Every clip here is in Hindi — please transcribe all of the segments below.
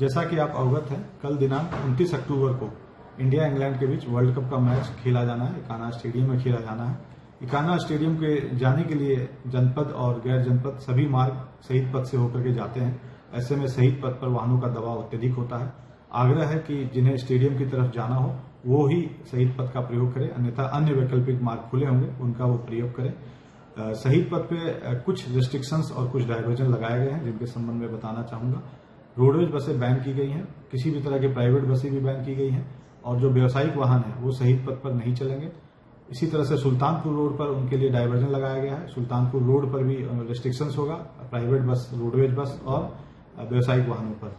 जैसा कि आप अवगत हैं, कल दिनांक 29 अक्टूबर को इंडिया इंग्लैंड के बीच वर्ल्ड कप का मैच खेला जाना है। इकाना स्टेडियम में खेला जाना है। इकाना स्टेडियम के जाने के लिए जनपद और गैर जनपद सभी मार्ग शहीद पथ से होकर के जाते हैं। ऐसे में शहीद पथ पर वाहनों का दबाव अत्यधिक होता है। आग्रह है कि जिन्हें स्टेडियम की तरफ जाना हो वो ही शहीद पथ का प्रयोग करें, अन्यथा अन्य वैकल्पिक मार्ग खुले होंगे, उनका वो प्रयोग करें। शहीद पथ पे कुछ रिस्ट्रिक्शंस और कुछ डायवर्जन लगाए गए हैं, जिनके संबंध में बताना चाहूंगा। रोडवेज बसें बैन की गई हैं, किसी भी तरह की प्राइवेट बसें भी बैन की गई हैं, और जो व्यावसायिक वाहन है वो शहीद पथ पर नहीं चलेंगे। इसी तरह से सुल्तानपुर रोड पर उनके लिए डायवर्जन लगाया गया है। सुल्तानपुर रोड पर भी रिस्ट्रिक्शंस होगा, प्राइवेट बस, रोडवेज बस और व्यावसायिक वाहनों पर।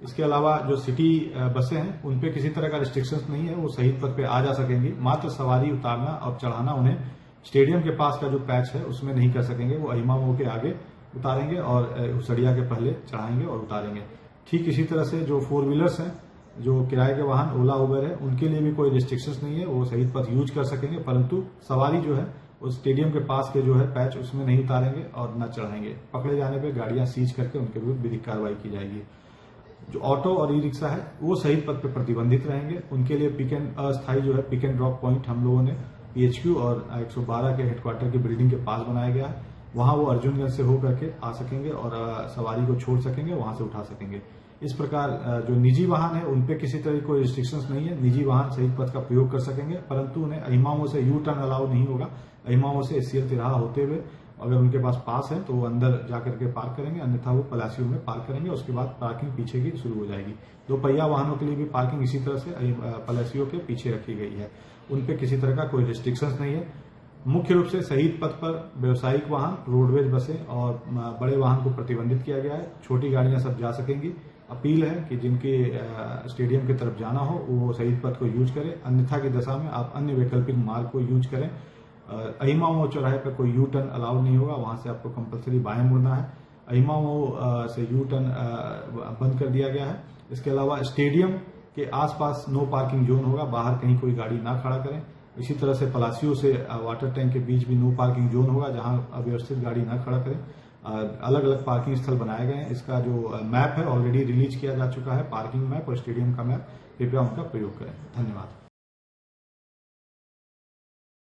इसके अलावा जो सिटी बसें हैं उन पे किसी तरह का रिस्ट्रिक्शंस नहीं है, वो शहीद पथ पे आ जा सकेंगी। मात्र सवारी उतारना और चढ़ाना उन्हें स्टेडियम के पास का जो पैच है उसमें नहीं कर सकेंगे। वो अहिमा मोड़ के आगे उतारेंगे और उसड़िया के पहले चढ़ाएंगे और उतारेंगे। ठीक इसी तरह से जो 4 व्हीलर्स हैं, जो किराए के वाहन ओला उबर है, उनके लिए भी कोई रिस्ट्रिक्शंस नहीं है, वो शहीद पथ यूज कर सकेंगे, परंतु सवारी जो है उस स्टेडियम के पास के जो है पैच उसमें नहीं उतारेंगे और न चढ़ाएंगे। पकड़े जाने पर गाड़ियां सीज करके उनके विरुद्ध विधिक कार्रवाई की जाएगी। जो ऑटो और ई रिक्शा है वो शहीद पथ पर प्रतिबंधित रहेंगे। उनके लिए पिक एंड अस्थायी जो है पिक एंड ड्रॉप पॉइंट हम लोगों ने PHQ और 112 के हेडक्वार्टर की बिल्डिंग के पास बनाया गया है। वहां वो अर्जुनगंज से होकर के आ सकेंगे और सवारी को छोड़ सकेंगे, वहां से उठा सकेंगे। इस प्रकार जो निजी वाहन है उन पे किसी तरह की कोई रिस्ट्रिक्शंस नहीं है। निजी वाहन शहीद पथ का प्रयोग कर सकेंगे, परंतु उन्हें अहिमाओं से यू टर्न अलाउ नहीं होगा। अहिमाओं से SCL तिराहा होते हुए अगर उनके पास पास है तो वो अंदर जाकर के पार्क करेंगे, अन्यथा वो पलासियों में पार्क करेंगे। उसके बाद पार्किंग पीछे की शुरू हो जाएगी। 2 पहिया वाहनों के लिए भी पार्किंग इसी तरह से पलासियों के पीछे रखी गई है। उन पे किसी तरह का कोई रिस्ट्रिक्शंस नहीं है। मुख्य रूप से शहीद पथ पर व्यावसायिक वाहन, रोडवेज बसें और बड़े वाहन को प्रतिबंधित किया गया है। छोटी गाड़ियां सब जा सकेंगी। अपील है कि जिनके स्टेडियम की तरफ जाना हो वो शहीद पथ को यूज करें, अन्यथा की दशा में आप अन्य वैकल्पिक मार्ग को यूज करें। अहिमा मोड़ चौराहे पर कोई यू टर्न अलाउ नहीं होगा, वहां से आपको कंपलसरी बाएं मुड़ना है। अहिमा मोड़ से यू टर्न बंद कर दिया गया है। इसके अलावा स्टेडियम के आसपास नो पार्किंग जोन होगा, बाहर कहीं कोई गाड़ी ना खड़ा करें। इसी तरह से पलासियों से वाटर टैंक के बीच भी नो पार्किंग जोन होगा, जहां अव्यवस्थित गाड़ी ना खड़ा करें। अलग अलग पार्किंग स्थल बनाए गए हैं। इसका जो मैप है ऑलरेडी रिलीज किया जा चुका है, पार्किंग मैप और स्टेडियम का मैप। कृपया उनका प्रयोग करें। धन्यवाद।